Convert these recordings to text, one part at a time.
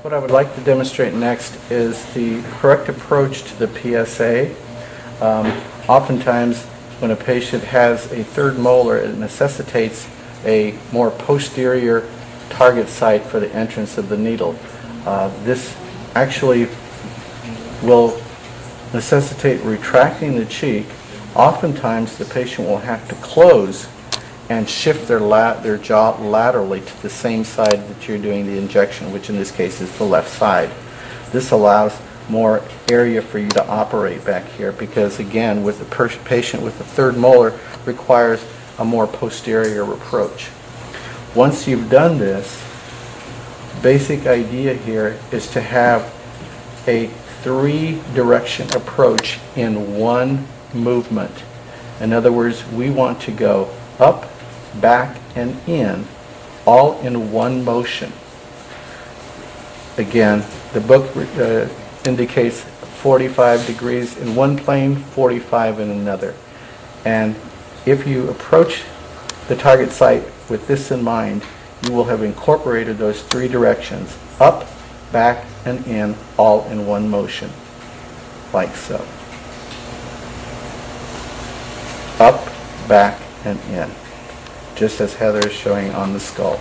What I would like to demonstrate next is the correct approach to the PSA. Oftentimes, when a patient has a third molar, it necessitates a more posterior target site for the entrance of the needle. This actually will necessitate retracting the cheek. Oftentimes, the patient will have to close and shift their jaw laterally to the same side that you're doing the injection, which in this case is the left side. This allows more area for you to operate back here because, again, with the patient with the third molar requires a more posterior approach. Once you've done this, basic idea here is to have a three-direction approach in one movement. In other words, we want to go up, back, and in, all in one motion. Again, the book indicates 45 degrees in one plane, 45 in another. And if you approach the target site with this in mind, you will have incorporated those three directions, up, back, and in, all in one motion, like so. Up, back, and in, just as Heather is showing on the skull.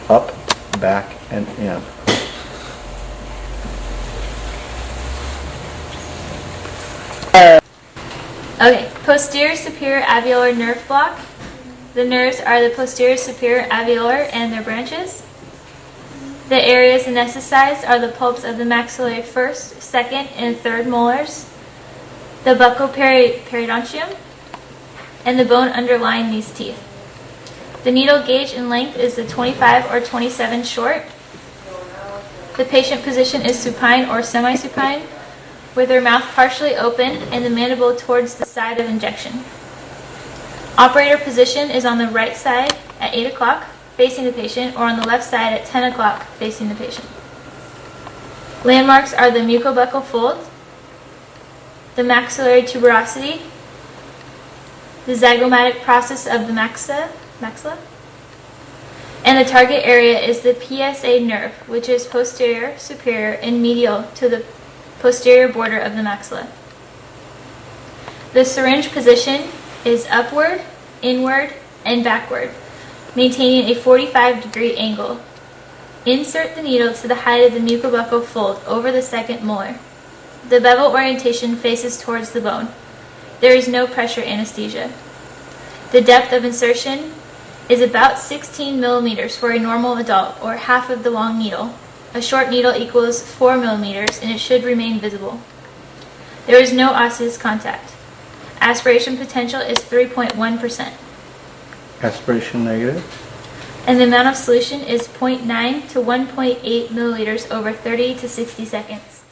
Up, back, and in. Okay, posterior superior alveolar nerve block. The nerves are the posterior superior alveolar and their branches. The areas anesthetized are the pulps of the maxillary first, second, and third molars, the buccal-periodontium, and the bone underlying these teeth. The needle gauge in length is the 25 or 27 short. The patient position is supine or semi-supine, with their mouth partially open and the mandible towards the side of injection. Operator position is on the right side at 8 o'clock, facing the patient, or on the left side at 10 o'clock, facing the patient. Landmarks are the mucobuccal fold, the maxillary tuberosity, the zygomatic process of the maxilla, and the target area is the PSA nerve, which is posterior, superior, and medial to the posterior border of the maxilla. The syringe position is upward, inward, and backward, maintaining a 45-degree angle. Insert the needle to the height of the mucobuccal fold over the second molar. The bevel orientation faces towards the bone. There is no pressure anesthesia. The depth of insertion is about 16 millimeters for a normal adult, or half of the long needle. A short needle equals 4 millimeters, and it should remain visible. There is no osseous contact. Aspiration potential is 3.1%. Aspiration negative. And the amount of solution is 0.9 to 1.8 milliliters over 30 to 60 seconds.